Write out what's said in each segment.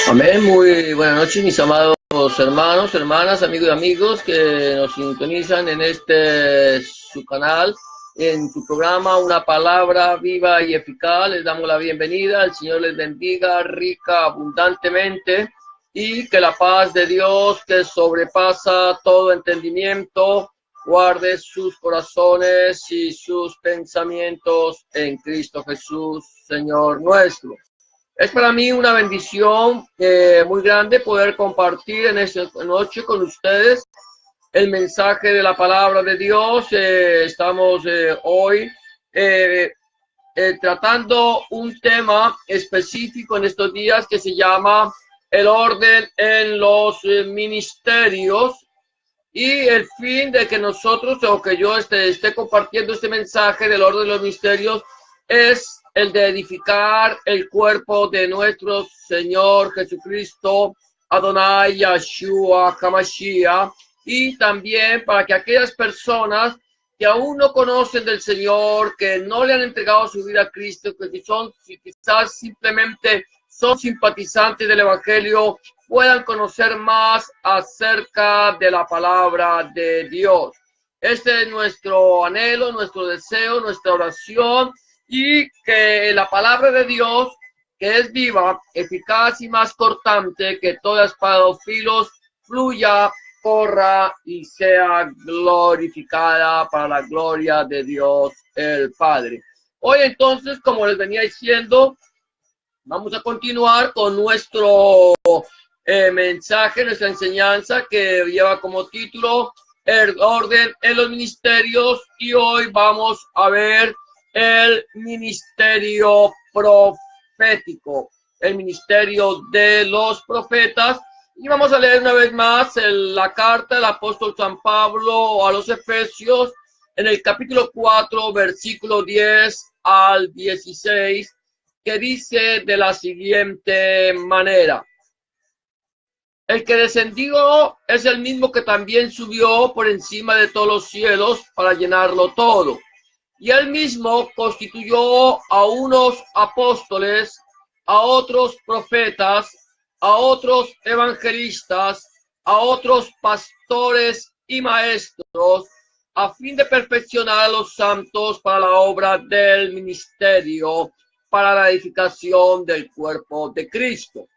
Amén. Muy buenas noches, mis amados hermanos, hermanas, amigos y amigos que nos sintonizan en su canal, en su programa Una Palabra Viva y Eficaz. Les damos la bienvenida. El Señor les bendiga rica, abundantemente, y que la paz de Dios, que sobrepasa todo entendimiento, guarde sus corazones y sus pensamientos en Cristo Jesús, Señor nuestro. Es para mí una bendición muy grande poder compartir en esta noche con ustedes el mensaje de la palabra de Dios. Estamos hoy tratando un tema específico en estos días que se llama el orden en los ministerios, y el fin de que nosotros, o que yo esté compartiendo este mensaje del orden de los ministerios, es el de edificar el cuerpo de nuestro Señor Jesucristo, Adonai Yahshua HaMashiach, y también para que aquellas personas que aún no conocen del Señor, que no le han entregado su vida a Cristo, que quizás simplemente son simpatizantes del Evangelio, puedan conocer más acerca de la palabra de Dios. Este es nuestro anhelo, nuestro deseo, nuestra oración, y que la palabra de Dios, que es viva, eficaz y más cortante que toda espada de dos filos, fluya, corra y sea glorificada para la gloria de Dios el Padre. Hoy entonces, como les venía diciendo, vamos a continuar con nuestro mensaje, nuestra enseñanza, que lleva como título el orden en los ministerios, y hoy vamos a ver el ministerio profético, el ministerio de los profetas. Y vamos a leer una vez más la carta del apóstol San Pablo a los Efesios, en el capítulo 4, versículo 10 al 16, que dice de la siguiente manera: el que descendió es el mismo que también subió por encima de todos los cielos para llenarlo todo. Y él mismo constituyó a unos apóstoles, a otros profetas, a otros evangelistas, a otros pastores y maestros, a fin de perfeccionar a los santos para la obra del ministerio, para la edificación del cuerpo de Cristo,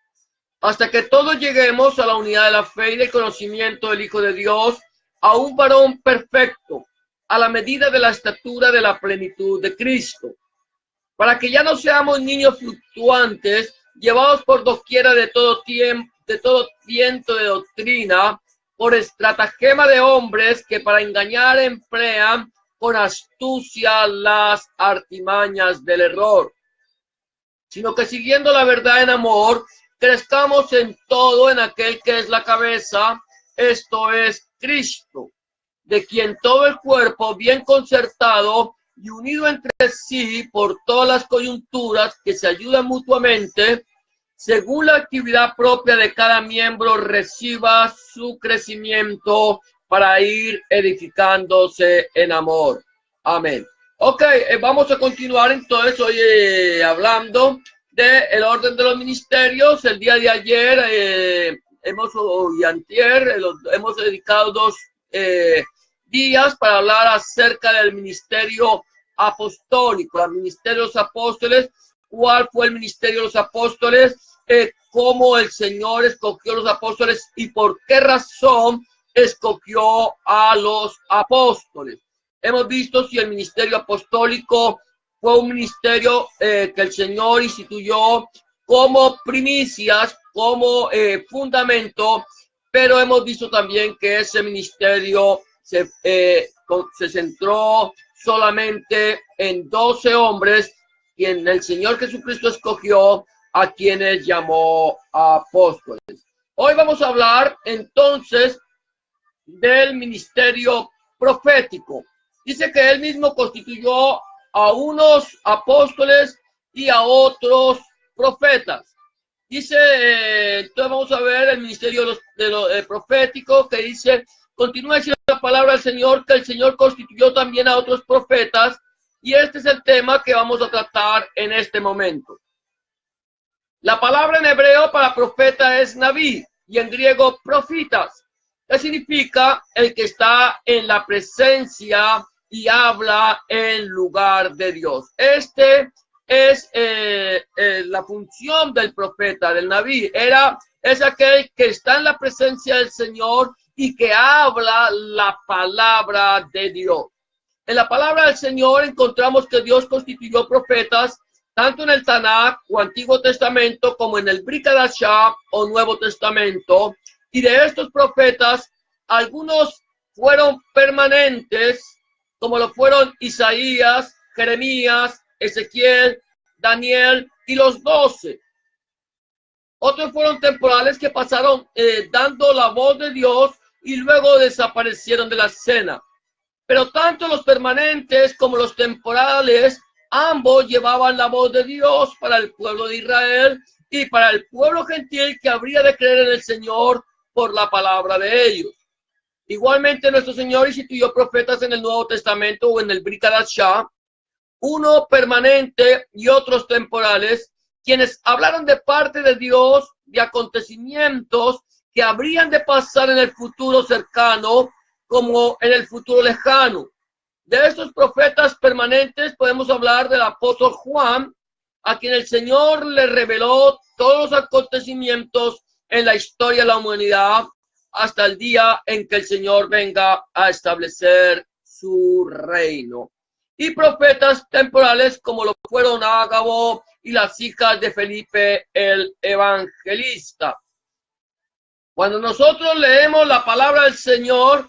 hasta que todos lleguemos a la unidad de la fe y del conocimiento del Hijo de Dios, a un varón perfecto, a la medida de la estatura de la plenitud de Cristo, para que ya no seamos niños fluctuantes, llevados por doquiera de todo tiempo, de todo viento de doctrina, por estratagema de hombres que para engañar emplean con astucia las artimañas del error, sino que siguiendo la verdad en amor, crezcamos en todo en aquel que es la cabeza, esto es Cristo, de quien todo el cuerpo, bien concertado y unido entre sí por todas las coyunturas que se ayudan mutuamente, según la actividad propia de cada miembro, reciba su crecimiento para ir edificándose en amor. Amén. Ok, vamos a continuar entonces hoy hablando del orden de los ministerios. El día de ayer hemos dedicado 2 días para hablar acerca del ministerio apostólico, el ministerio de los apóstoles. ¿Cuál fue el ministerio de los apóstoles? Cómo el Señor escogió a los apóstoles y por qué razón escogió a los apóstoles. Hemos visto si el ministerio apostólico fue un ministerio que el Señor instituyó como primicias, como fundamento, pero hemos visto también que ese ministerio se centró solamente en 12 hombres, quien el Señor Jesucristo escogió, a quienes llamó apóstoles. Hoy vamos a hablar entonces del ministerio profético. Dice que él mismo constituyó a unos apóstoles y a otros profetas. Dice, entonces vamos a ver el ministerio profético, que dice: continúa diciendo la palabra del Señor, que el Señor constituyó también a otros profetas Y este es el tema que vamos a tratar en este momento. La palabra en hebreo para profeta es naví y en griego profitas, que significa el que está en la presencia y habla en lugar de Dios. Este es la función del profeta, del naví. Es aquel que está en la presencia del Señor y que habla la palabra de Dios. En la palabra del Señor encontramos que Dios constituyó profetas tanto en el Tanakh o Antiguo Testamento como en el Brit Hadashah o Nuevo Testamento. Y de estos profetas, algunos fueron permanentes, como lo fueron Isaías, Jeremías, Ezequiel, Daniel y los 12. Otros fueron temporales que pasaron dando la voz de Dios y luego desaparecieron de la escena. Pero tanto los permanentes como los temporales, ambos llevaban la voz de Dios para el pueblo de Israel y para el pueblo gentil que habría de creer en el Señor por la palabra de ellos. Igualmente nuestro Señor instituyó profetas en el Nuevo Testamento o en el Brit Hadashah, uno permanente y otros temporales, quienes hablaron de parte de Dios de acontecimientos que habrían de pasar en el futuro cercano como en el futuro lejano. De estos profetas permanentes podemos hablar del apóstol Juan, a quien el Señor le reveló todos los acontecimientos en la historia de la humanidad hasta el día en que el Señor venga a establecer su reino. Y profetas temporales como lo fueron Ágabo y las hijas de Felipe el evangelista. Cuando nosotros leemos la palabra del Señor,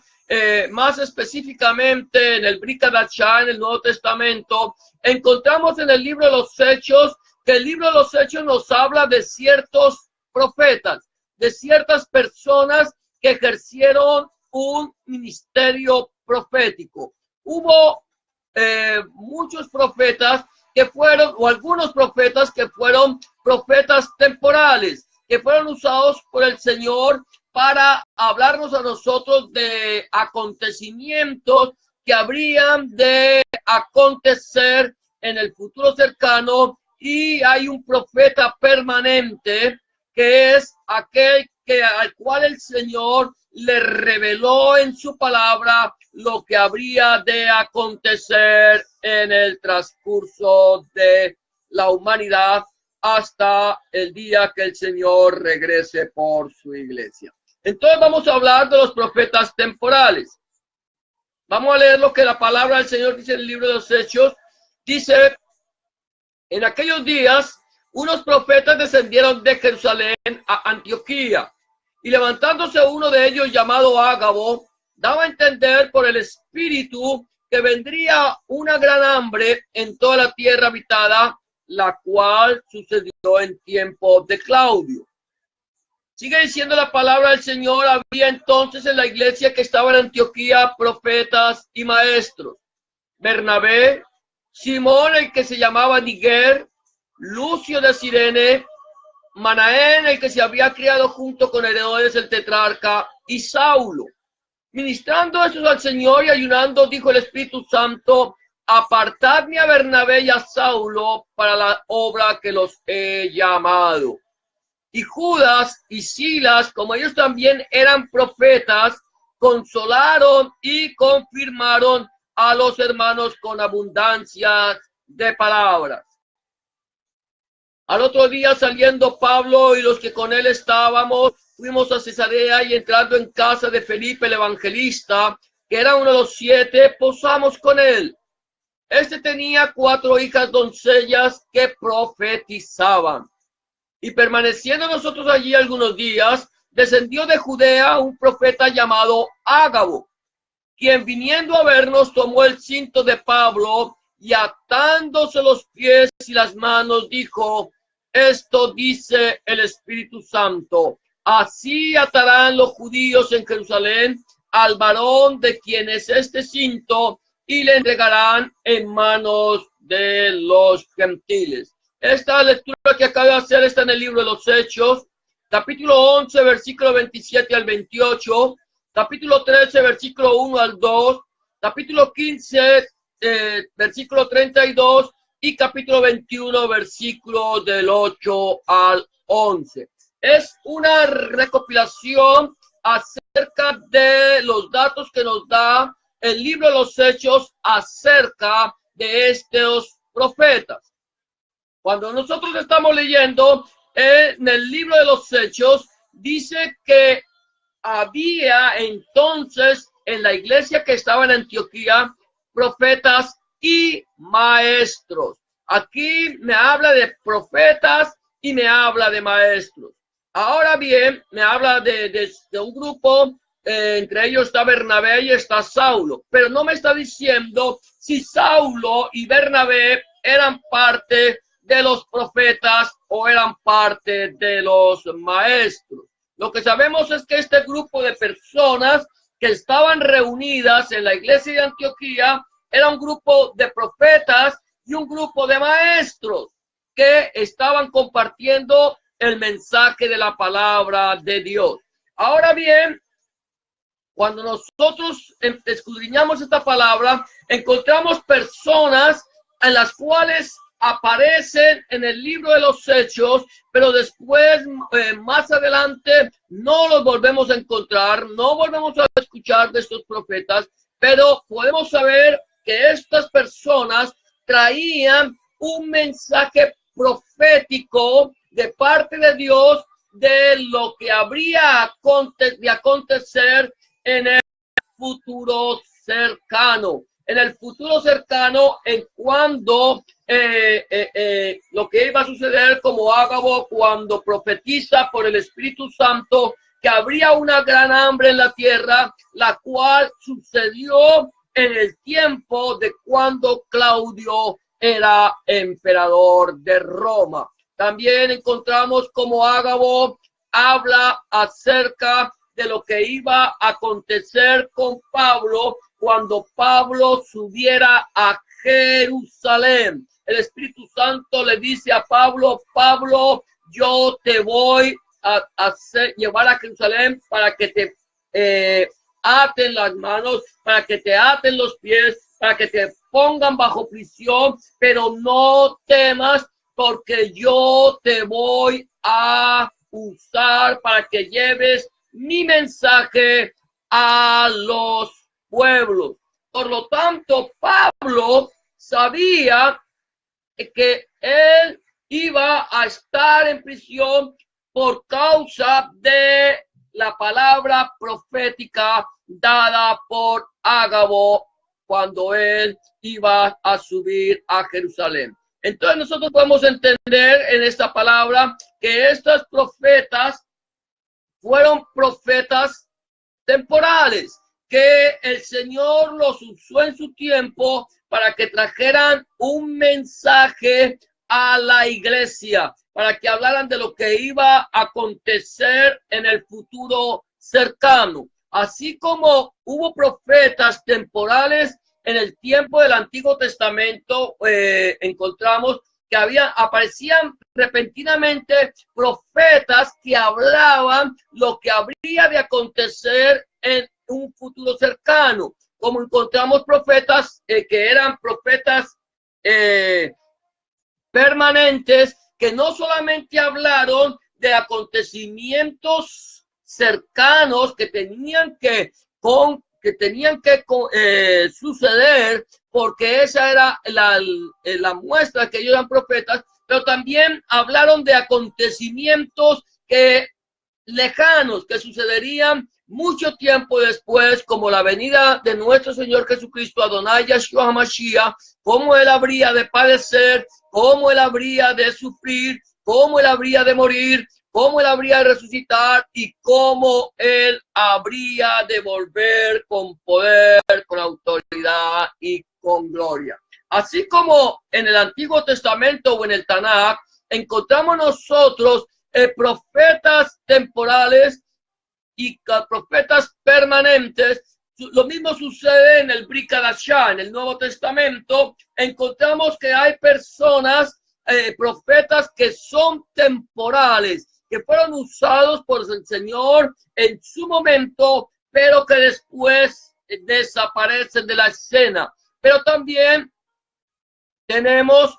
más específicamente en el Brit Hadashah, en el Nuevo Testamento, encontramos en el libro de los Hechos que el libro de los Hechos nos habla de ciertos profetas, de ciertas personas que ejercieron un ministerio profético. Hubo muchos profetas que fueron, o algunos profetas que fueron profetas temporales, que fueron usados por el Señor para hablarnos a nosotros de acontecimientos que habrían de acontecer en el futuro cercano. Y hay un profeta permanente que es aquel al cual el Señor le reveló en su palabra lo que habría de acontecer en el transcurso de la humanidad hasta el día que el Señor regrese por su iglesia. Entonces vamos a hablar de los profetas temporales. Vamos a leer lo que la palabra del Señor dice en el libro de los Hechos. Dice, en aquellos días, unos profetas descendieron de Jerusalén a Antioquía, y levantándose uno de ellos llamado Ágabo, daba a entender por el Espíritu que vendría una gran hambre en toda la tierra habitada, la cual sucedió en tiempo de Claudio. Sigue diciendo la palabra del Señor, había entonces en la iglesia que estaba en Antioquía profetas y maestros: Bernabé, Simón el que se llamaba Niger, Lucio de Cirene, Manaén el que se había criado junto con Herodes el tetrarca, y Saulo. Ministrando estos al Señor y ayunando, dijo el Espíritu Santo: apartadme a Bernabé y a Saulo para la obra que los he llamado. Y Judas y Silas, como ellos también eran profetas, consolaron y confirmaron a los hermanos con abundancia de palabras. Al otro día, saliendo Pablo y los que con él estábamos, fuimos a Cesarea, y entrando en casa de Felipe el evangelista, que era uno de los 7, posamos con él. Este tenía 4 hijas doncellas que profetizaban. Y permaneciendo nosotros allí algunos días, descendió de Judea un profeta llamado Ágabo, quien viniendo a vernos tomó el cinto de Pablo y atándose los pies y las manos dijo: esto dice el Espíritu Santo, así atarán los judíos en Jerusalén al varón de quien es este cinto y le entregarán en manos de los gentiles. Esta lectura que acabo de hacer está en el libro de los Hechos, capítulo 11, versículo 27 al 28, capítulo 13, versículo 1 al 2, capítulo 15, versículo 32 y capítulo 21, versículo del 8 al 11. Es una recopilación acerca de los datos que nos da el libro de los Hechos acerca de estos profetas. Cuando nosotros estamos leyendo en el libro de los Hechos, dice que había entonces en la iglesia que estaba en Antioquía profetas y maestros. Aquí me habla de profetas y me habla de maestros. Ahora bien, me habla de un grupo, entre ellos está Bernabé y está Saulo, pero no me está diciendo si Saulo y Bernabé eran parte de los profetas o eran parte de los maestros. Lo que sabemos es que este grupo de personas que estaban reunidas en la iglesia de Antioquía era un grupo de profetas y un grupo de maestros que estaban compartiendo el mensaje de la palabra de Dios. Ahora bien, cuando nosotros escudriñamos esta palabra, encontramos personas en las cuales aparecen en el libro de los Hechos, pero después, más adelante, no los volvemos a encontrar, no volvemos a escuchar de estos profetas, pero podemos saber que estas personas traían un mensaje profético de parte de Dios de lo que habría de acontecer en el futuro cercano. En el futuro cercano, en cuando lo que iba a suceder, como Ágabo cuando profetiza por el Espíritu Santo que habría una gran hambre en la tierra, la cual sucedió en el tiempo de cuando Claudio era emperador de Roma. También encontramos como Ágabo habla acerca de lo que iba a acontecer con Pablo cuando Pablo subiera a Jerusalén. El Espíritu Santo le dice a Pablo: Pablo, yo te voy a llevar a Jerusalén para que te aten las manos, para que te aten los pies, para que te pongan bajo prisión, pero no temas, porque yo te voy a usar para que lleves mi mensaje a los pueblos. Por lo tanto, Pablo sabía que él iba a estar en prisión por causa de la palabra profética dada por Ágabo cuando él iba a subir a Jerusalén. Entonces nosotros podemos entender en esta palabra que estos profetas fueron profetas temporales, que el Señor los usó en su tiempo para que trajeran un mensaje a la iglesia, para que hablaran de lo que iba a acontecer en el futuro cercano. Así como hubo profetas temporales en el tiempo del Antiguo Testamento, encontramos que aparecían repentinamente profetas que hablaban lo que habría de acontecer en un futuro cercano, como encontramos profetas que eran profetas permanentes, que no solamente hablaron de acontecimientos cercanos que tenían que suceder, porque esa era la muestra que ellos eran profetas, pero también hablaron de acontecimientos lejanos que sucederían mucho tiempo después, como la venida de nuestro Señor Jesucristo, Adonai Yahshua HaMashiach, cómo él habría de padecer, cómo él habría de sufrir, cómo él habría de morir, cómo él habría de resucitar y cómo él habría de volver con poder, con autoridad y con gloria. Así como en el Antiguo Testamento o en el Tanakh encontramos nosotros profetas temporales y profetas permanentes. Lo mismo sucede en el Brit Hadashah, en el Nuevo Testamento. Encontramos que hay personas, profetas que son temporales, que fueron usados por el Señor en su momento, pero que después desaparecen de la escena. pero también tenemos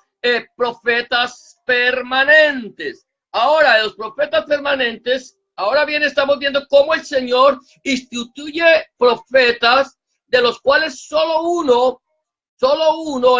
profetas permanentes. Ahora, de los profetas permanentes, ahora bien estamos viendo cómo el Señor instituye profetas, de los cuales solo uno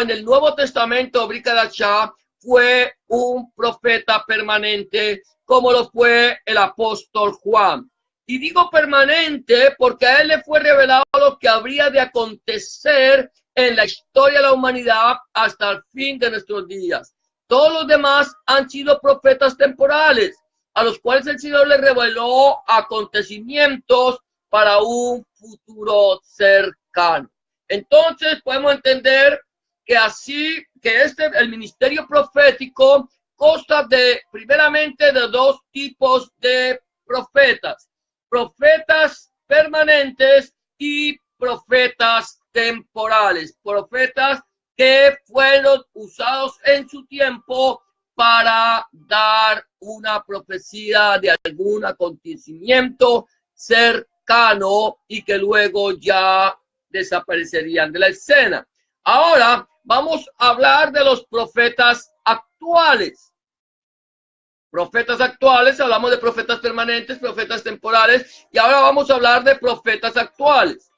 en el Nuevo Testamento, Bricadachá, fue un profeta permanente, como lo fue el apóstol Juan. Y digo permanente porque a él le fue revelado lo que habría de acontecer en la historia de la humanidad hasta el fin de nuestros días. Todos los demás han sido profetas temporales, a los cuales el Señor les reveló acontecimientos para un futuro cercano. Entonces podemos entender que así, que el ministerio profético consta primeramente de dos tipos de profetas: profetas permanentes y profetas temporales, profetas que fueron usados en su tiempo para dar una profecía de algún acontecimiento cercano y que luego ya desaparecerían de la escena. Ahora vamos a hablar de los profetas actuales. Profetas actuales, hablamos de profetas permanentes, profetas temporales, y ahora vamos a hablar de profetas actuales.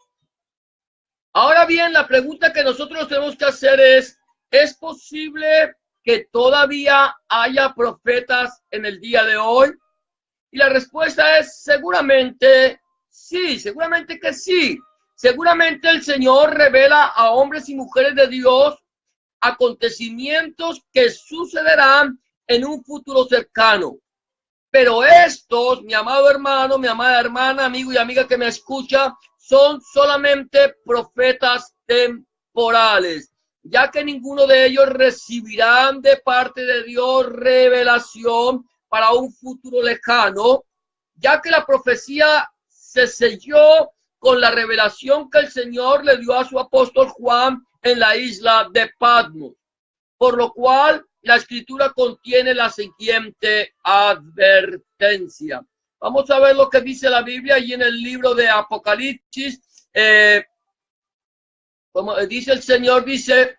Ahora bien, la pregunta que nosotros tenemos que hacer ¿es posible que todavía haya profetas en el día de hoy? Y la respuesta es seguramente sí, seguramente que sí. Seguramente el Señor revela a hombres y mujeres de Dios acontecimientos que sucederán en un futuro cercano. Pero estos, mi amado hermano, mi amada hermana, amigo y amiga que me escucha, son solamente profetas temporales, ya que ninguno de ellos recibirán de parte de Dios revelación para un futuro lejano, ya que la profecía se selló con la revelación que el Señor le dio a su apóstol Juan en la isla de Patmos, por lo cual la escritura contiene la siguiente advertencia. Vamos a ver lo que dice la Biblia allí en el libro de Apocalipsis. Como dice el Señor, dice,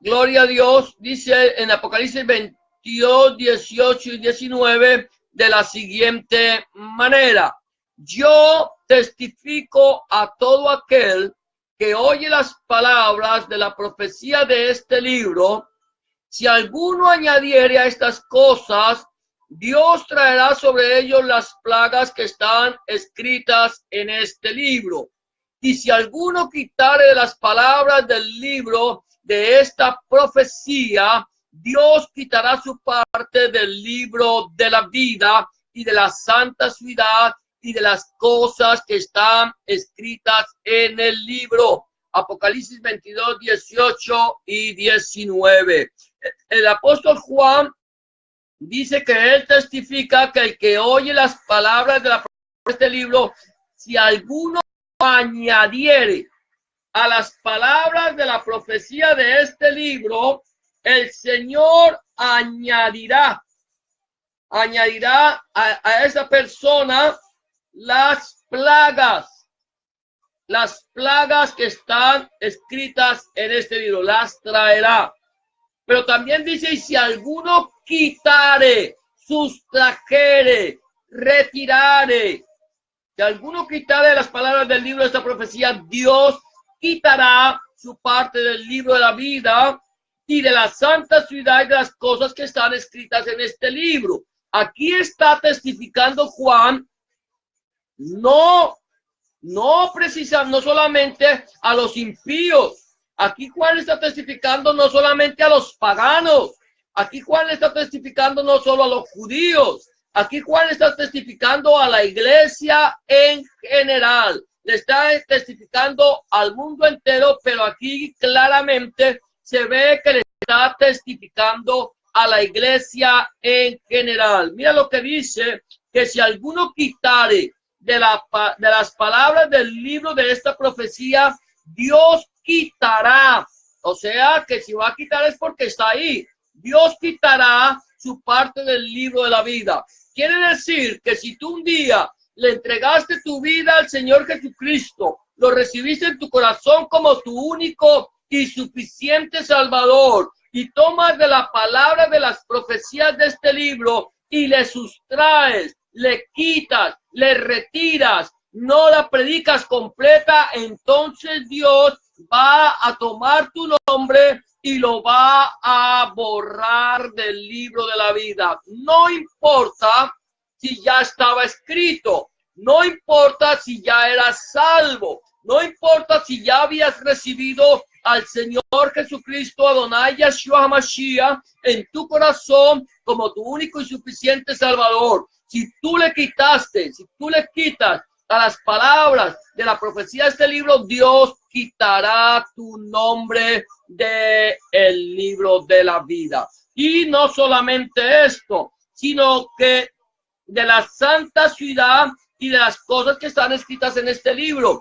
gloria a Dios, dice en Apocalipsis 22, 18 y 19 de la siguiente manera: yo testifico a todo aquel que oye las palabras de la profecía de este libro. Si alguno añadiere a estas cosas, Dios traerá sobre ellos las plagas que están escritas en este libro. Y si alguno quitare las palabras del libro de esta profecía, Dios quitará su parte del libro de la vida y de la santa ciudad y de las cosas que están escritas en el libro. Apocalipsis 22, 18 y 19. El apóstol Juan dice que él testifica que el que oye las palabras de este libro, si alguno añadiere a las palabras de la profecía de este libro, el Señor añadirá a esa persona las plagas que están escritas en este libro, las traerá. Pero también dice, y si alguno quitare, sustrajere, retirare, si alguno quitare las palabras del libro de esta profecía, Dios quitará su parte del libro de la vida y de la santa ciudad y de las cosas que están escritas en este libro. Aquí está testificando Juan, no solamente a los impíos. Aquí Juan está testificando no solamente a los paganos. Aquí Juan está testificando no solo a los judíos. Aquí Juan está testificando a la iglesia en general. Le está testificando al mundo entero, pero aquí claramente se ve que le está testificando a la iglesia en general. Mira lo que dice, que si alguno quitare de las palabras del libro de esta profecía, Dios quitará. O sea, que si va a quitar es porque está ahí. Dios quitará su parte del libro de la vida. Quiere decir que si tú un día le entregaste tu vida al Señor Jesucristo lo recibiste en tu corazón como tu único y suficiente Salvador, y tomas de la palabra de las profecías de este libro y le sustraes, le quitas, le retiras, no la predicas completa, entonces Dios va a tomar tu nombre y lo va a borrar del libro de la vida. No importa si ya estaba escrito, no importa si ya eras salvo, no importa si ya habías recibido al Señor Jesucristo, Adonai Yeshua HaMashiach, en tu corazón como tu único y suficiente Salvador. Si tú le quitaste, si tú le quitas a las palabras de la profecía de este libro, Dios quitará tu nombre del libro de la vida. Y no solamente esto, sino que de la santa ciudad y de las cosas que están escritas en este libro.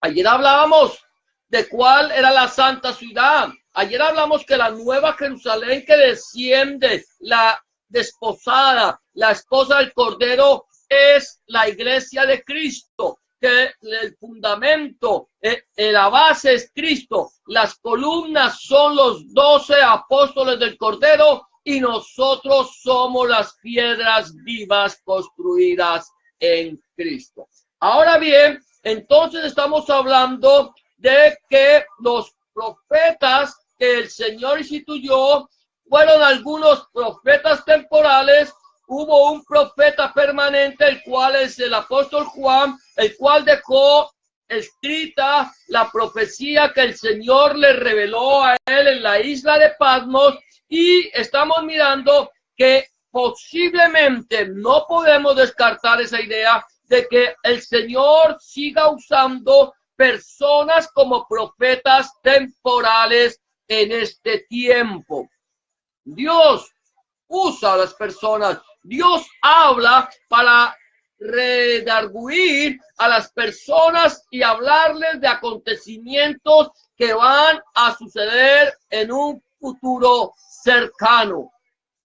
Ayer hablábamos de cuál era la santa ciudad. Ayer hablamos que la nueva Jerusalén que desciende, la desposada, la esposa del Cordero, es la iglesia de Cristo, que el fundamento, la base es Cristo, las columnas son los 12 apóstoles del Cordero y nosotros somos las piedras vivas construidas en Cristo. Ahora bien, entonces estamos hablando de que los profetas que el Señor instituyó fueron algunos profetas temporales. Hubo un profeta permanente, el cual es el apóstol Juan, el cual dejó escrita la profecía que el Señor le reveló a él en la isla de Patmos, y estamos mirando que posiblemente no podemos descartar esa idea de que el Señor siga usando personas como profetas temporales en este tiempo. Dios usa a las personas, Dios habla para redarguir a las personas y hablarles de acontecimientos que van a suceder en un futuro cercano.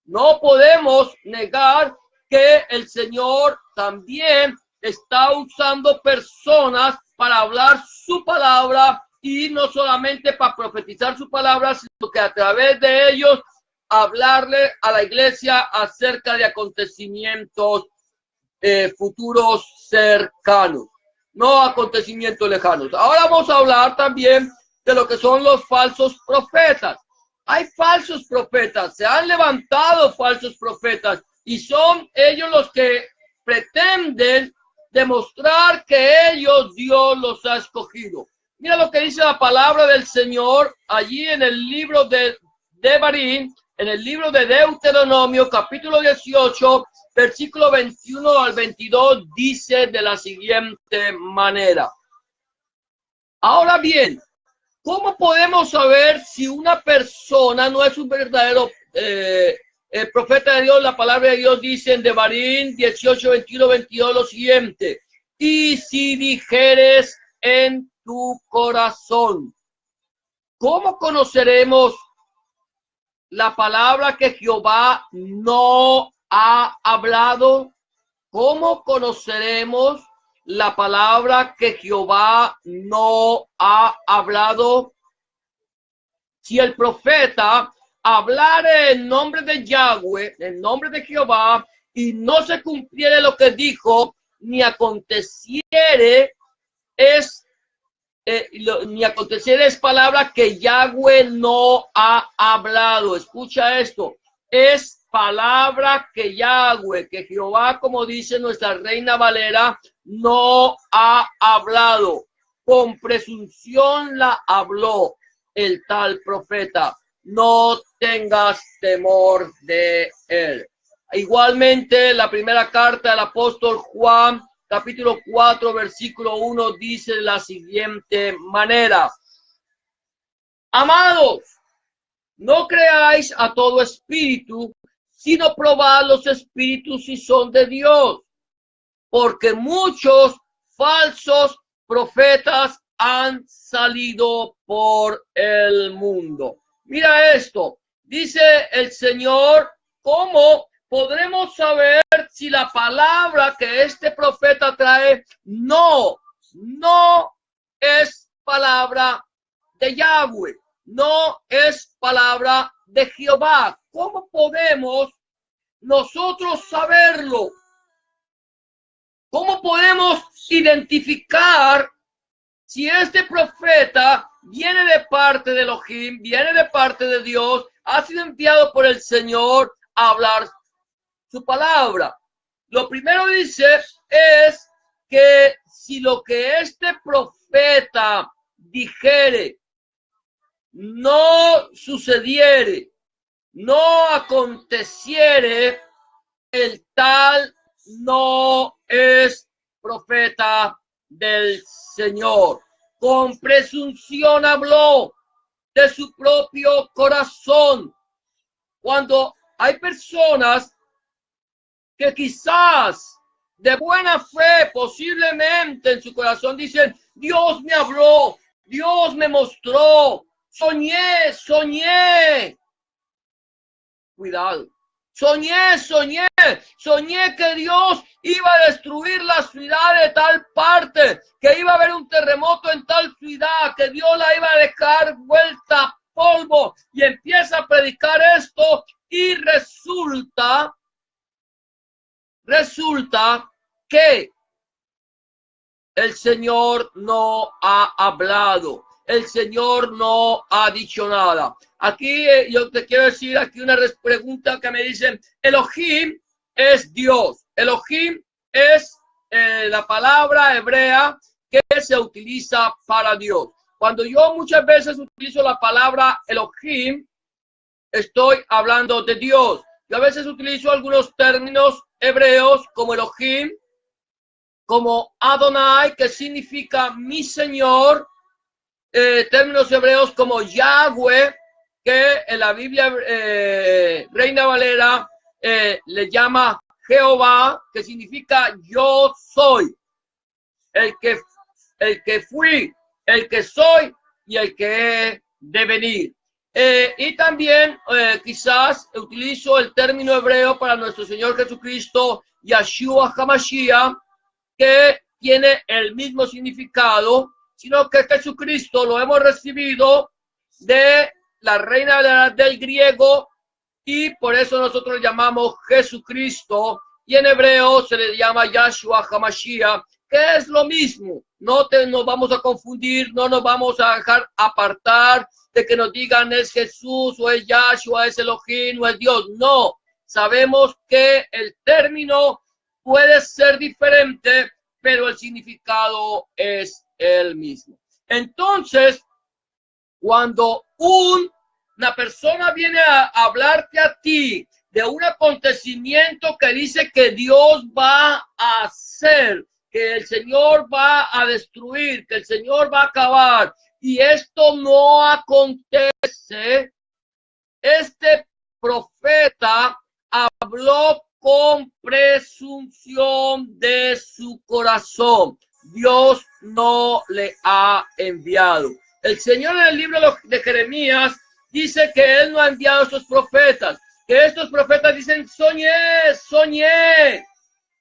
No podemos negar que el Señor también está usando personas para hablar su palabra, y no solamente para profetizar su palabra, sino que a través de ellos hablarle a la iglesia acerca de acontecimientos futuros cercanos, no acontecimientos lejanos. Ahora vamos a hablar también de lo que son los falsos profetas. Hay falsos profetas, se han levantado falsos profetas, y son ellos los que pretenden demostrar que ellos, Dios los ha escogido. Mira lo que dice la palabra del Señor allí en el libro de Devarim, en el libro de Deuteronomio, capítulo 18, versículo 21 al 22, dice de la siguiente manera. Ahora bien, ¿cómo podemos saber si una persona no es un verdadero profeta de Dios? La palabra de Dios dice en Devarim 18, 21, 22 lo siguiente: y si dijeres en tu corazón, ¿cómo conoceremos la palabra que Jehová no ha hablado? ¿Cómo conoceremos la palabra que Jehová no ha hablado? Si el profeta hablare en nombre de Yahweh, en nombre de Jehová, y no se cumpliere lo que dijo, ni aconteciere es palabra que Yahweh no ha hablado. Escucha esto, es palabra que Yahweh, que Jehová, como dice nuestra Reina Valera, no ha hablado. Con presunción la habló el tal profeta. No tengas temor de él. Igualmente, la primera carta del apóstol Juan, capítulo 4, versículo 1, dice de la siguiente manera: amados, no creáis a todo espíritu, sino probad los espíritus si son de Dios, porque muchos falsos profetas han salido por el mundo. Mira esto, dice el Señor, ¿cómo podremos saber si la palabra que este profeta trae no es palabra de Yahweh, no es palabra de Jehová. ¿Cómo podemos nosotros saberlo? ¿Cómo podemos identificar si este profeta viene de parte de Elohim, viene de parte de Dios, ha sido enviado por el Señor a hablar su palabra? Lo primero dice es que si lo que este profeta dijere no sucediere, no aconteciere, el tal no es profeta del Señor. Con presunción habló de su propio corazón. Cuando hay personas que quizás de buena fe, posiblemente en su corazón dicen, Dios me habló, Dios me mostró, soñé. Cuidado. Soñé que Dios iba a destruir la ciudad de tal parte, que iba a haber un terremoto en tal ciudad, que Dios la iba a dejar vuelta a polvo, y empieza a predicar esto y resulta que el Señor no ha hablado. El Señor no ha dicho nada. Aquí yo te quiero decir aquí una pregunta que me dicen, Elohim es Dios. Elohim es la palabra hebrea que se utiliza para Dios. Cuando yo muchas veces utilizo la palabra Elohim, estoy hablando de Dios. Yo a veces utilizo algunos términos hebreos como Elohim, como Adonai, que significa mi Señor, términos hebreos como Yahweh, que en la Biblia Reina Valera le llama Jehová, que significa yo soy, el que fui, el que soy y el que he de venir. Y también quizás utilizo el término hebreo para nuestro Señor Jesucristo, Yahshua HaMashiach, que tiene el mismo significado, sino que Jesucristo lo hemos recibido de la reina del griego y por eso nosotros le llamamos Jesucristo, y en hebreo se le llama Yahshua HaMashiach, que es lo mismo. No nos vamos a confundir, no nos vamos a dejar apartar de que nos digan es Jesús o es Yahshua, es Elohim o es Dios. No, sabemos que el término puede ser diferente, pero el significado es el mismo. Entonces, cuando una persona viene a hablarte a ti de un acontecimiento que dice que Dios va a hacer, que el Señor va a destruir, que el Señor va a acabar, y esto no acontece, este profeta habló con presunción de su corazón. Dios no le ha enviado. El Señor en el libro de Jeremías dice que Él no ha enviado a estos profetas, que estos profetas dicen, soñé,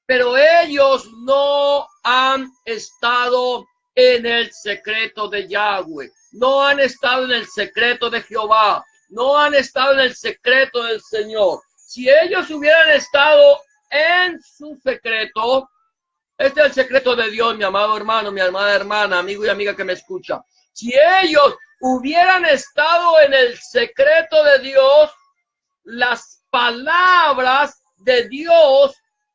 pero ellos no han estado en el secreto de Yahweh, no han estado en el secreto de Jehová, no han estado en el secreto del Señor. Si ellos hubieran estado en su secreto, este es el secreto de Dios, mi amado hermano, mi amada hermana, amigo y amiga que me escucha. Si ellos hubieran estado en el secreto de Dios, las palabras de Dios,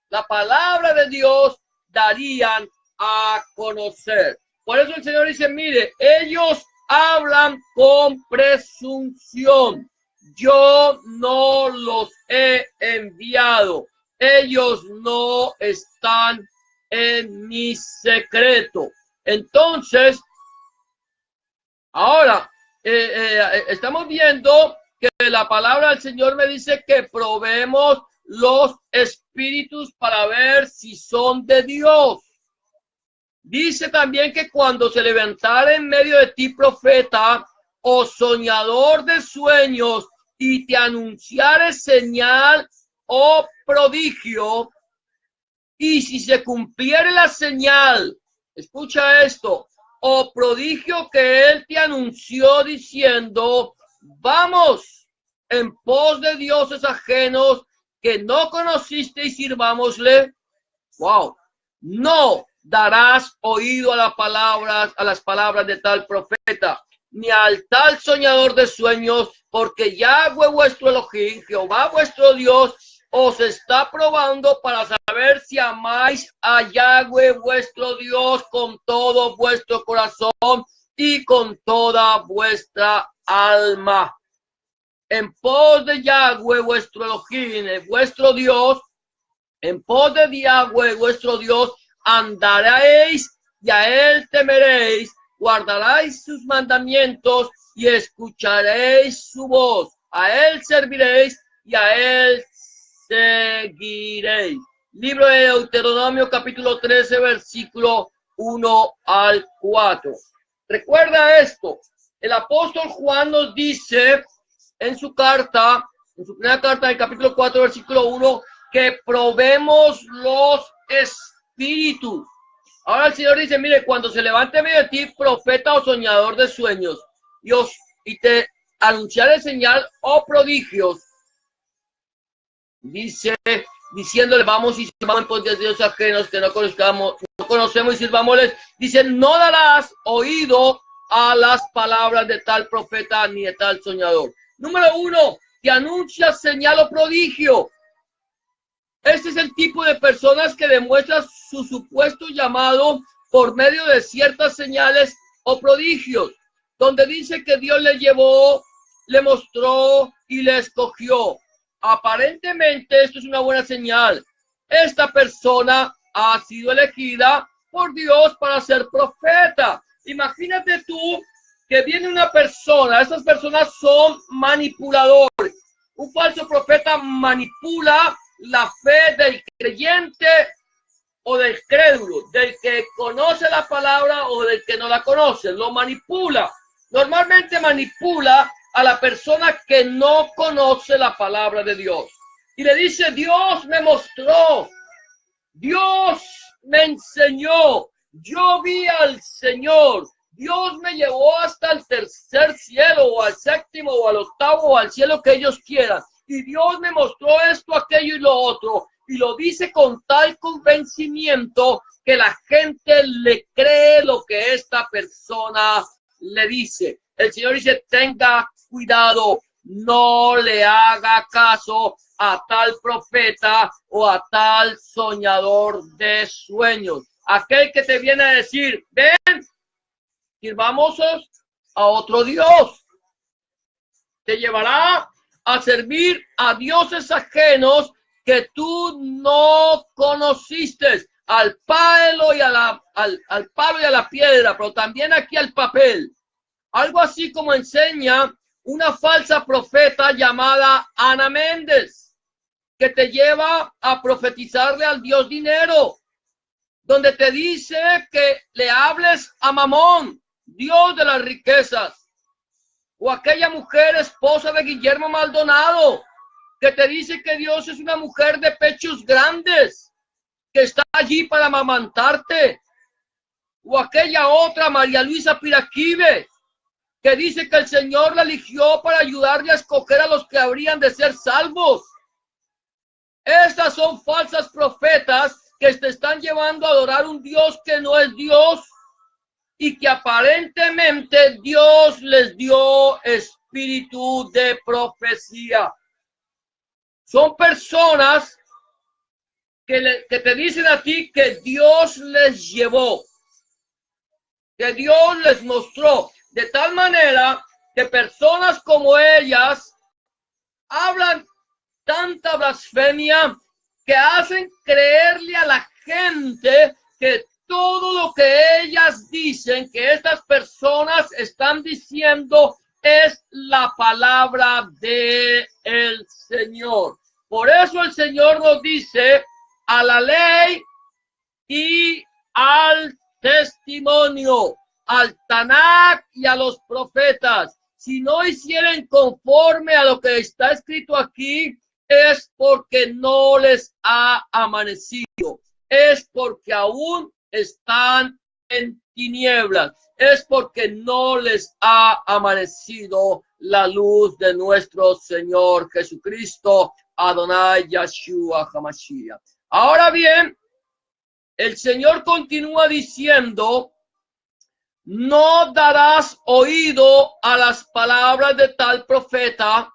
la palabra de Dios darían a conocer. Por eso el Señor dice, mire, ellos hablan con presunción. Yo no los he enviado. Ellos no están en mi secreto. Entonces, ahora estamos viendo que la palabra del Señor me dice que probemos los espíritus para ver si son de Dios. Dice también que cuando se levantara en medio de ti profeta o soñador de sueños y te anunciare señal o prodigio, y si se cumpliere la señal, escucha esto, o prodigio que él te anunció diciendo, vamos en pos de dioses ajenos que no conociste y sirvámosle? Wow. No darás oído a las palabras de tal profeta, ni al tal soñador de sueños, porque Yahweh vuestro Elohim, Jehová vuestro Dios, os está probando para saber si amáis a Yahweh vuestro Dios con todo vuestro corazón y con toda vuestra alma. En pos de Yahweh vuestro Elohim, vuestro Dios, en pos de Yahweh vuestro Dios, andaréis y a él temeréis, guardaréis sus mandamientos y escucharéis su voz. A él serviréis y a él seguiréis. Libro de Deuteronomio capítulo 13, versículo 1 al 4. Recuerda esto. El apóstol Juan nos dice en su carta, en su primera carta, del capítulo 4, versículo 1, que probemos los espíritus. Ahora el Señor dice, mire, cuando se levante medio de ti profeta o soñador de sueños y te anunciare señal o prodigios, dice, diciéndole, vamos y sirvamos en pos de dioses ajenos que no conocemos y sirvámosles, dice, no darás oído a las palabras de tal profeta ni de tal soñador. Número 1, te anuncia señal o prodigio. Este es el tipo de personas que demuestran su supuesto llamado por medio de ciertas señales o prodigios, donde dice que Dios le llevó, le mostró y le escogió. Aparentemente esto es una buena señal. Esta persona ha sido elegida por Dios para ser profeta. Imagínate tú que viene una persona, estas personas son manipuladores. Un falso profeta manipula la fe del creyente o del crédulo, del que conoce la palabra o del que no la conoce, lo manipula. Normalmente manipula a la persona que no conoce la palabra de Dios. Y le dice, Dios me mostró, Dios me enseñó, yo vi al Señor, Dios me llevó hasta el tercer cielo o al séptimo o al octavo o al cielo que ellos quieran. Y Dios me mostró esto, aquello y lo otro. Y lo dice con tal convencimiento que la gente le cree lo que esta persona le dice. El Señor dice, tenga cuidado, no le haga caso a tal profeta o a tal soñador de sueños. Aquel que te viene a decir, ven, sirvamos a otro Dios. Te llevará a servir a dioses ajenos que tú no conociste, al palo y a la piedra, pero también aquí al papel. Algo así como enseña una falsa profeta llamada Ana Méndez, que te lleva a profetizarle al Dios dinero, donde te dice que le hables a Mamón, Dios de las riquezas. O aquella mujer esposa de Guillermo Maldonado, que te dice que Dios es una mujer de pechos grandes, que está allí para amamantarte. O aquella otra, María Luisa Piraquive, que dice que el Señor la eligió para ayudarle a escoger a los que habrían de ser salvos. Estas son falsas profetas que te están llevando a adorar un Dios que no es Dios, y que aparentemente Dios les dio espíritu de profecía. Son personas que te dicen a ti que Dios les llevó, que Dios les mostró, de tal manera que personas como ellas hablan tanta blasfemia que hacen creerle a la gente que todo lo que ellas dicen, que estas personas están diciendo, es la palabra de el Señor. Por eso el Señor nos dice, a la ley y al testimonio, al Tanakh y a los profetas. Si no hicieren conforme a lo que está escrito aquí, es porque no les ha amanecido, es porque aún están en tinieblas, es porque no les ha amanecido la luz de nuestro Señor Jesucristo, Adonai Yahshua HaMashiach. Ahora bien, el Señor continúa diciendo: no darás oído a las palabras de tal profeta,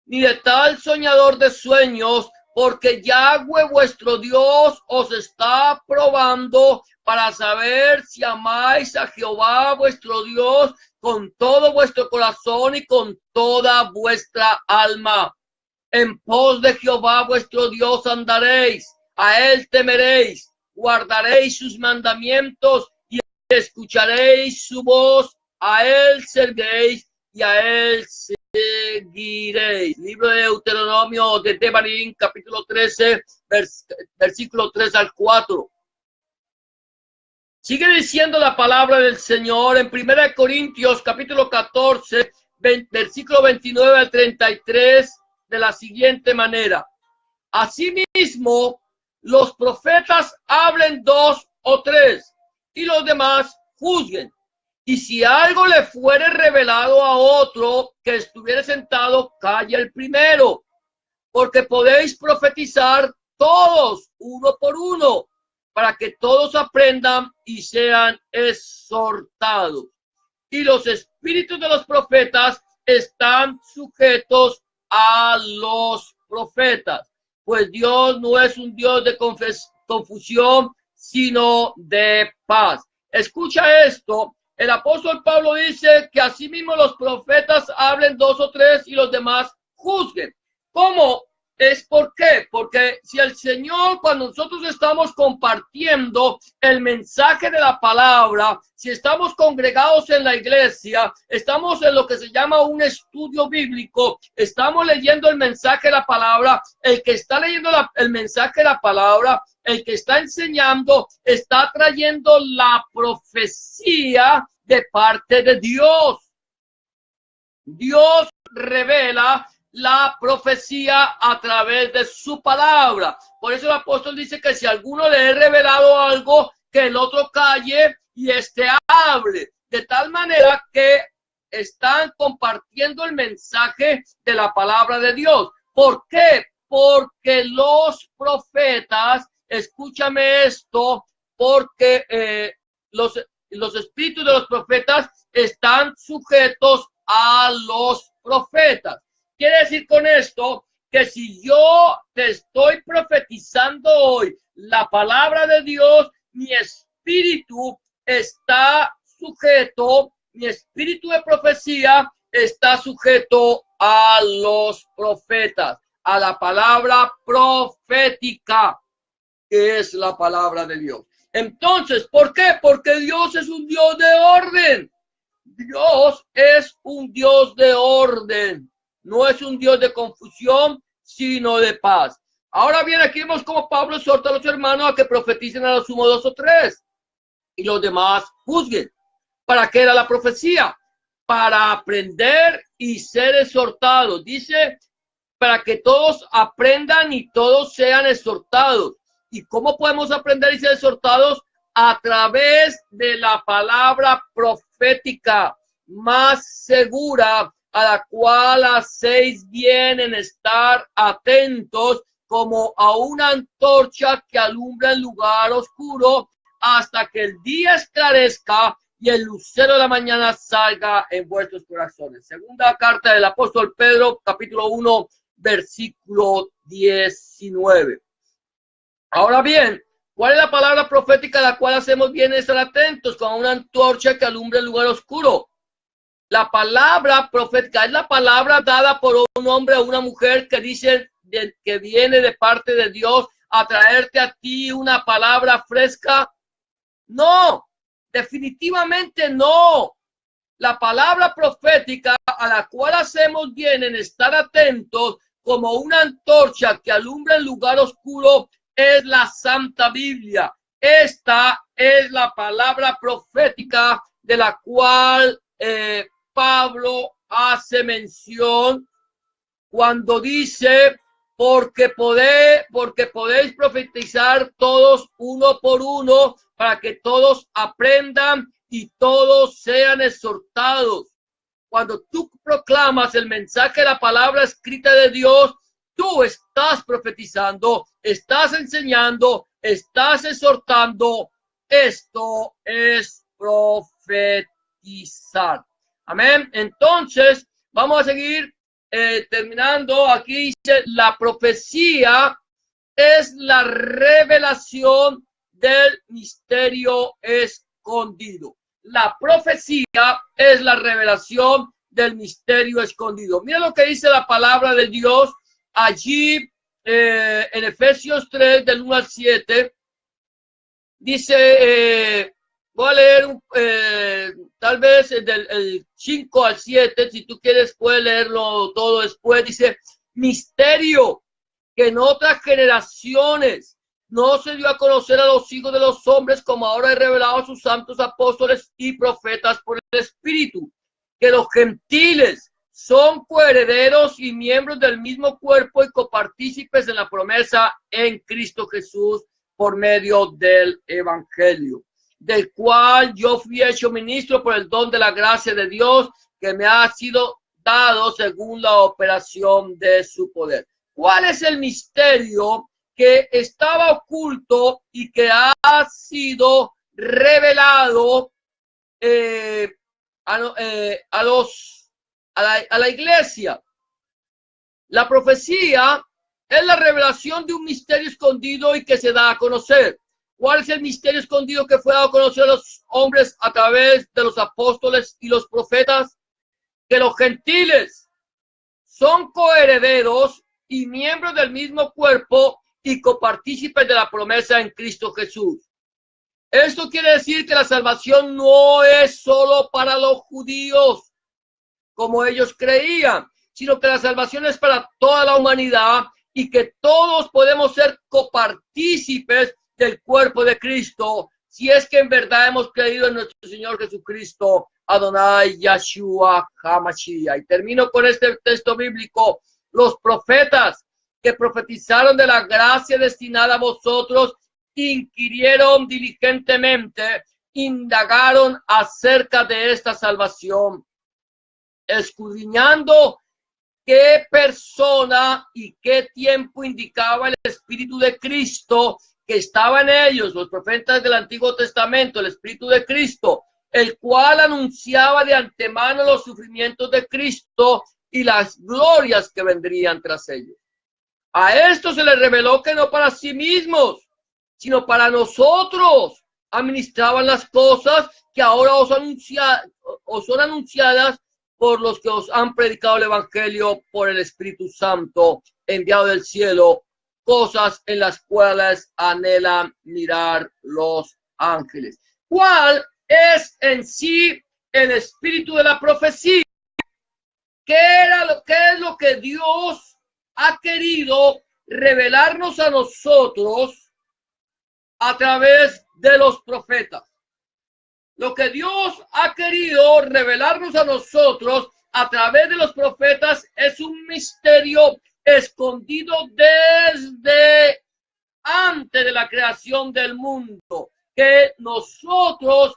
ni de tal soñador de sueños, porque Yahweh vuestro Dios os está probando para saber si amáis a Jehová vuestro Dios con todo vuestro corazón y con toda vuestra alma. En pos de Jehová vuestro Dios andaréis, a él temeréis, guardaréis sus mandamientos y escucharéis su voz, a él serviréis y a él seguiréis. Libro de Deuteronomio de Devarim, capítulo 13, versículo 3 al 4. Sigue diciendo la palabra del Señor en 1 Corintios, capítulo 14, versículo 29 al 33, de la siguiente manera: asimismo, los profetas hablen 2 o 3, y los demás juzguen. Y si algo le fuere revelado a otro que estuviera sentado, calla el primero, porque podéis profetizar todos, uno por uno, para que todos aprendan y sean exhortados. Y los espíritus de los profetas están sujetos a los profetas, pues Dios no es un Dios de confusión, sino de paz. Escucha esto. El apóstol Pablo dice que asimismo los profetas hablen 2 o 3 y los demás juzguen. ¿Cómo? ¿Es por qué? Porque si el Señor, cuando nosotros estamos compartiendo el mensaje de la palabra, si estamos congregados en la iglesia, estamos en lo que se llama un estudio bíblico, estamos leyendo el mensaje de la palabra, el que está leyendo el mensaje de la palabra, el que está enseñando, está trayendo la profecía de parte de Dios. Dios revela la profecía a través de su palabra. Por eso el apóstol dice que si alguno le he revelado algo, que el otro calle y hable. De tal manera que están compartiendo el mensaje de la palabra de Dios. ¿Por qué? Porque los profetas, escúchame esto, porque los espíritus de los profetas están sujetos a los profetas. Quiere decir con esto que si yo te estoy profetizando hoy la palabra de Dios, mi espíritu está sujeto, mi espíritu de profecía está sujeto a los profetas, a la palabra profética, que es la palabra de Dios. Entonces, ¿por qué? Porque Dios es un Dios de orden. Dios es un Dios de orden. No es un Dios de confusión, sino de paz. Ahora bien, aquí vemos cómo Pablo exhorta a los hermanos a que profeticen a lo sumo 2 o 3 y los demás juzguen. ¿Para qué era la profecía? Para aprender y ser exhortados. Dice, para que todos aprendan y todos sean exhortados. ¿Y cómo podemos aprender y ser exhortados? A través de la palabra profética más segura, a la cual hacéis bien en estar atentos como a una antorcha que alumbra el lugar oscuro hasta que el día esclarezca y el lucero de la mañana salga en vuestros corazones. Segunda carta del apóstol Pedro, capítulo 1, versículo 19. Ahora bien, ¿cuál es la palabra profética a la cual hacemos bien estar atentos como a una antorcha que alumbra el lugar oscuro? La palabra profética es la palabra dada por un hombre o una mujer que dice que viene de parte de Dios a traerte a ti una palabra fresca. No, definitivamente no. La palabra profética a la cual hacemos bien en estar atentos como una antorcha que alumbra el lugar oscuro es la Santa Biblia. Esta es la palabra profética de la cual Pablo hace mención cuando dice porque podéis profetizar todos uno por uno, para que todos aprendan y todos sean exhortados. Cuando tú proclamas el mensaje de la palabra escrita de Dios, tú estás profetizando, estás enseñando, estás exhortando. Esto es profetizar. Amén. Entonces, vamos a seguir terminando. Aquí dice, la profecía es la revelación del misterio escondido. La profecía es la revelación del misterio escondido. Mira lo que dice la palabra de Dios allí en Efesios 3, del 1 al 7. Dice, voy a leer tal vez del 5 al 7. Si tú quieres, puedes leerlo todo después. Dice, misterio que en otras generaciones no se dio a conocer a los hijos de los hombres, como ahora he revelado a sus santos apóstoles y profetas por el Espíritu, que los gentiles son coherederos y miembros del mismo cuerpo y copartícipes en la promesa en Cristo Jesús por medio del Evangelio, del cual yo fui hecho ministro por el don de la gracia de Dios que me ha sido dado según la operación de su poder. ¿Cuál es el misterio que estaba oculto y que ha sido revelado a la iglesia? La profecía es la revelación de un misterio escondido y que se da a conocer. ¿Cuál es el misterio escondido que fue dado a conocer a los hombres a través de los apóstoles y los profetas? Que los gentiles son coherederos y miembros del mismo cuerpo y copartícipes de la promesa en Cristo Jesús. Esto quiere decir que la salvación no es solo para los judíos, como ellos creían, sino que la salvación es para toda la humanidad y que todos podemos ser copartícipes del cuerpo de Cristo, si es que en verdad hemos creído en nuestro Señor Jesucristo, Adonai Yahshua HaMashiach. Y termino con este texto bíblico. Los profetas que profetizaron de la gracia destinada a vosotros inquirieron diligentemente, indagaron acerca de esta salvación, escudriñando qué persona y qué tiempo indicaba el Espíritu de Cristo que estaba en ellos, los profetas del Antiguo Testamento, el Espíritu de Cristo, el cual anunciaba de antemano los sufrimientos de Cristo y las glorias que vendrían tras ellos. A esto se les reveló que no para sí mismos, sino para nosotros administraban las cosas que ahora os son anunciadas por los que os han predicado el Evangelio por el Espíritu Santo enviado del cielo, cosas en las cuales anhelan mirar los ángeles. ¿Cuál es en sí el espíritu de la profecía? ¿Qué es lo que Dios ha querido revelarnos a nosotros a través de los profetas? Lo que Dios ha querido revelarnos a nosotros a través de los profetas es un misterio escondido desde antes de la creación del mundo, que nosotros,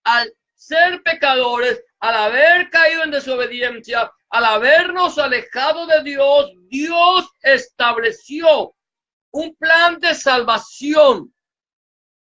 al ser pecadores, al haber caído en desobediencia, al habernos alejado de Dios, Dios estableció un plan de salvación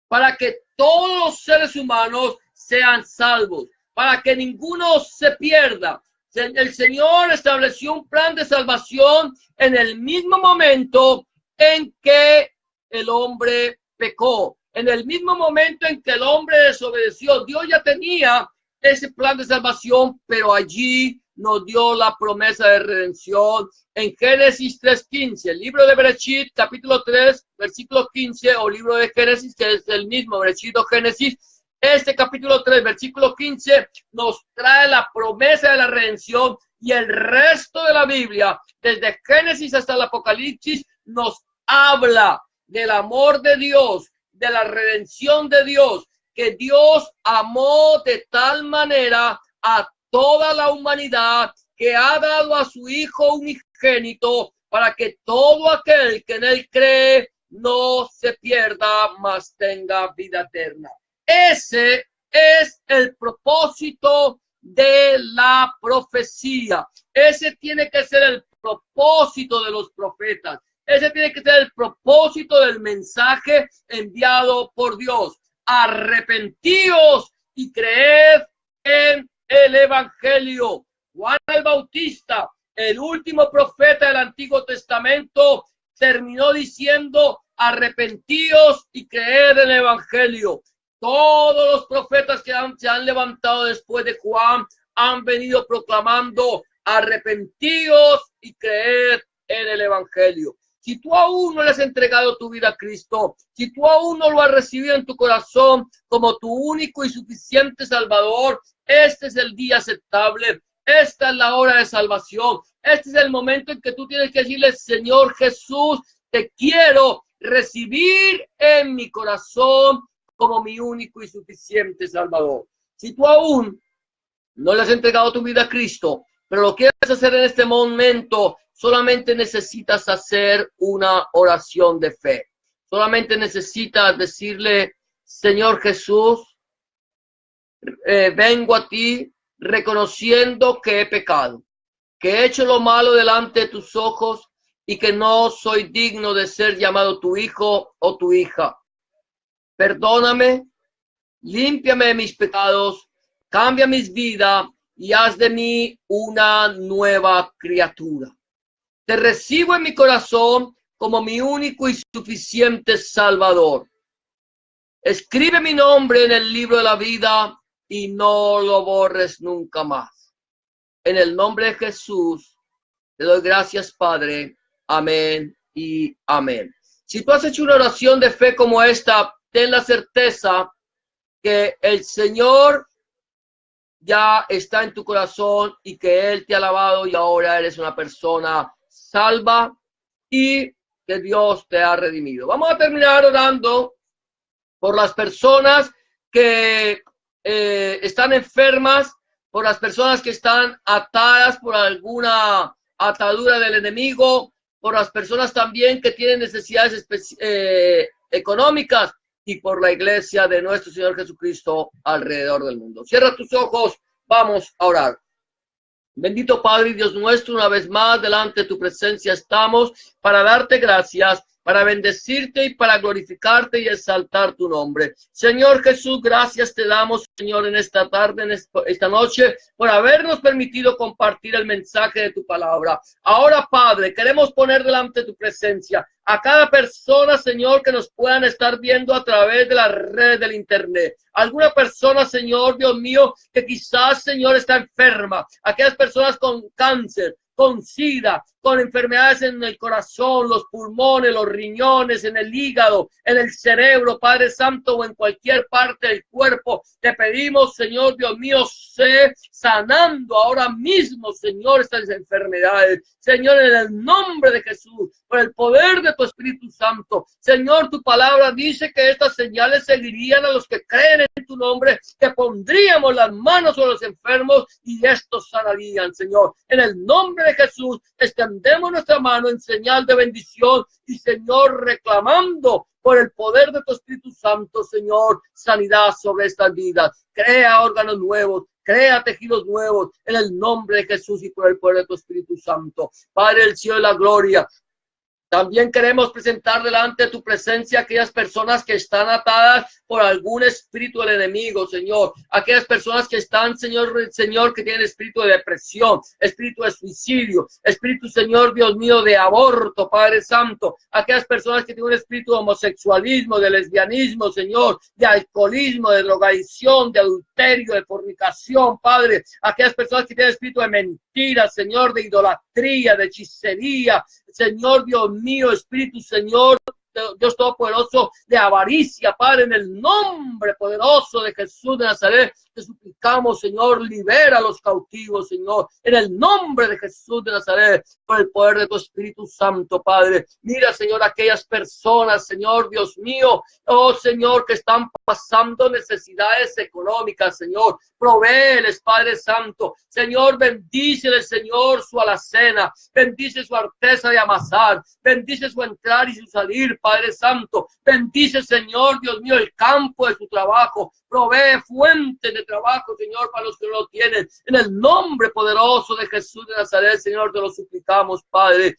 para que todos los seres humanos sean salvos, para que ninguno se pierda. El Señor estableció un plan de salvación en el mismo momento en que el hombre pecó, en el mismo momento en que el hombre desobedeció. Dios ya tenía ese plan de salvación, pero allí nos dio la promesa de redención en Génesis 3:15, el libro de Bereshit, capítulo 3, versículo 15, o libro de Génesis, que es el mismo, Bereshit o Génesis. Este capítulo 3, versículo 15, nos trae la promesa de la redención, y el resto de la Biblia, desde Génesis hasta el Apocalipsis, nos habla del amor de Dios, de la redención de Dios, que Dios amó de tal manera a toda la humanidad que ha dado a su Hijo unigénito para que todo aquel que en él cree no se pierda, mas tenga vida eterna. Ese es el propósito de la profecía. Ese tiene que ser el propósito de los profetas. Ese tiene que ser el propósito del mensaje enviado por Dios. Arrepentíos y creed en el evangelio. Juan el Bautista, el último profeta del Antiguo Testamento, terminó diciendo: arrepentíos y creed en el evangelio. Todos los profetas que se han levantado después de Juan han venido proclamando: arrepentíos y creed en el evangelio. Si tú aún no le has entregado tu vida a Cristo, si tú aún no lo has recibido en tu corazón como tu único y suficiente Salvador, este es el día aceptable. Esta es la hora de salvación. Este es el momento en que tú tienes que decirle: Señor Jesús, te quiero recibir en mi corazón como mi único y suficiente Salvador. Si tú aún no le has entregado tu vida a Cristo, pero lo quieres hacer en este momento, solamente necesitas hacer una oración de fe. Solamente necesitas decirle: Señor Jesús, vengo a ti reconociendo que he pecado, que he hecho lo malo delante de tus ojos y que no soy digno de ser llamado tu hijo o tu hija. Perdóname, límpiame de mis pecados, cambia mis vidas y haz de mí una nueva criatura. Te recibo en mi corazón como mi único y suficiente Salvador. Escribe mi nombre en el libro de la vida y no lo borres nunca más. En el nombre de Jesús, te doy gracias, Padre. Amén y amén. Si tú has hecho una oración de fe como esta, ten la certeza que el Señor ya está en tu corazón y que Él te ha lavado y ahora eres una persona salva y que Dios te ha redimido. Vamos a terminar orando por las personas que están enfermas, por las personas que están atadas por alguna atadura del enemigo, por las personas también que tienen necesidades económicas y por la iglesia de nuestro Señor Jesucristo alrededor del mundo. Cierra tus ojos, vamos a orar. Bendito Padre y Dios nuestro, una vez más delante de tu presencia estamos para darte gracias, para bendecirte y para glorificarte y exaltar tu nombre. Señor Jesús, gracias te damos, Señor, en esta tarde, en esta noche, por habernos permitido compartir el mensaje de tu palabra. Ahora, Padre, queremos poner delante de tu presencia a cada persona, Señor, que nos puedan estar viendo a través de la red del internet. Alguna persona, Señor, Dios mío, que quizás, Señor, está enferma. Aquellas personas con cáncer, con sida, con enfermedades en el corazón, los pulmones, los riñones, en el hígado, en el cerebro, Padre Santo, o en cualquier parte del cuerpo. Te pedimos, Señor Dios mío, sé sanando ahora mismo, Señor, estas enfermedades. Señor, en el nombre de Jesús, por el poder de tu Espíritu Santo. Señor, tu palabra dice que estas señales seguirían a los que creen en tu nombre, que pondríamos las manos sobre los enfermos y estos sanarían, Señor. En el nombre de Jesús, extendemos nuestra mano en señal de bendición y, Señor, reclamando por el poder de tu Espíritu Santo, Señor, sanidad sobre estas vidas. Crea órganos nuevos, crea tejidos nuevos en el nombre de Jesús y por el poder de tu Espíritu Santo. Padre del cielo y la gloria, también queremos presentar delante de tu presencia aquellas personas que están atadas por algún espíritu del enemigo, Señor. Aquellas personas que están, Señor, que tienen espíritu de depresión, espíritu de suicidio, espíritu, Señor, Dios mío, de aborto, Padre Santo. Aquellas personas que tienen un espíritu de homosexualismo, de lesbianismo, Señor, de alcoholismo, de drogadicción, de adulterio, de fornicación, Padre. Aquellas personas que tienen espíritu de mentira, Señor, de idolatría, de hechicería, Señor, Dios mío, espíritu, Señor, Dios Todopoderoso, de avaricia, Padre, en el nombre poderoso de Jesús de Nazaret. Te suplicamos, Señor, libera a los cautivos, Señor, en el nombre de Jesús de Nazaret, por el poder de tu Espíritu Santo, Padre. Mira, Señor, aquellas personas, Señor, Dios mío, oh Señor, que están pasando necesidades económicas, Señor. Provéeles, Padre Santo. Señor, bendíceles, Señor, su alacena. Bendice su arteza de amasar. Bendice su entrar y su salir, Padre Santo. Bendice, Señor, Dios mío, el campo de su trabajo. Provee fuentes de trabajo, Señor, para los que no lo tienen. En el nombre poderoso de Jesús de Nazaret, Señor, te lo suplicamos, Padre.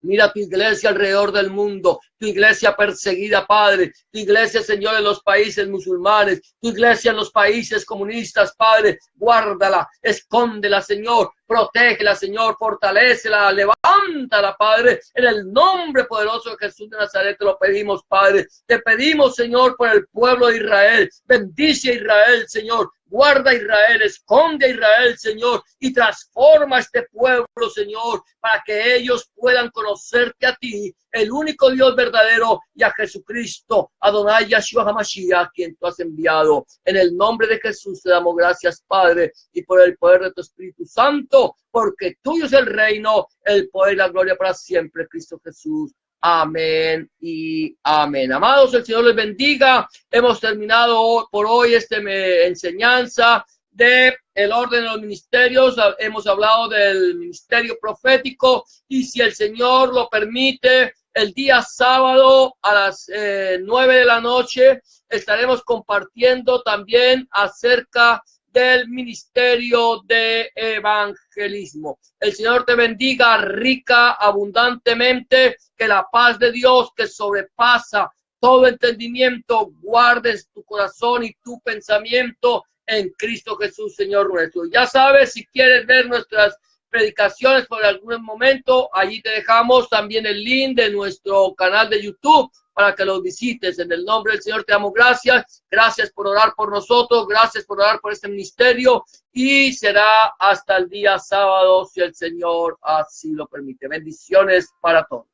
Mira tu iglesia alrededor del mundo, tu iglesia perseguida, Padre, tu iglesia, Señor, en los países musulmanes, tu iglesia en los países comunistas, Padre, guárdala, escóndela, Señor, protégela, Señor, fortalécela, levántala, Padre, en el nombre poderoso de Jesús de Nazaret te lo pedimos, Padre. Te pedimos, Señor, por el pueblo de Israel. Bendice a Israel, Señor. Guarda a Israel, esconde a Israel, Señor, y transforma a este pueblo, Señor, para que ellos puedan conocerte a ti, el único Dios verdadero, y a Jesucristo, Adonai Yahshua HaMashiach, quien tú has enviado. En el nombre de Jesús te damos gracias, Padre, y por el poder de tu Espíritu Santo, porque tuyo es el reino, el poder y la gloria para siempre, Cristo Jesús. Amén y amén. Amados, el Señor les bendiga. Hemos terminado por hoy esta enseñanza de el orden de los ministerios. Hemos hablado del ministerio profético y, si el Señor lo permite, el día sábado a las 9 de la noche estaremos compartiendo también acerca del ministerio de evangelismo. El Señor te bendiga rica, abundantemente, que la paz de Dios, que sobrepasa todo entendimiento, guardes tu corazón y tu pensamiento en Cristo Jesús, Señor nuestro. Ya sabes, si quieres ver nuestras predicaciones por algún momento, allí te dejamos también el link de nuestro canal de YouTube para que los visites. En el nombre del Señor te damos gracias. Gracias por orar por nosotros. Gracias por orar por este ministerio. Y será hasta el día sábado, si el Señor así lo permite. Bendiciones para todos.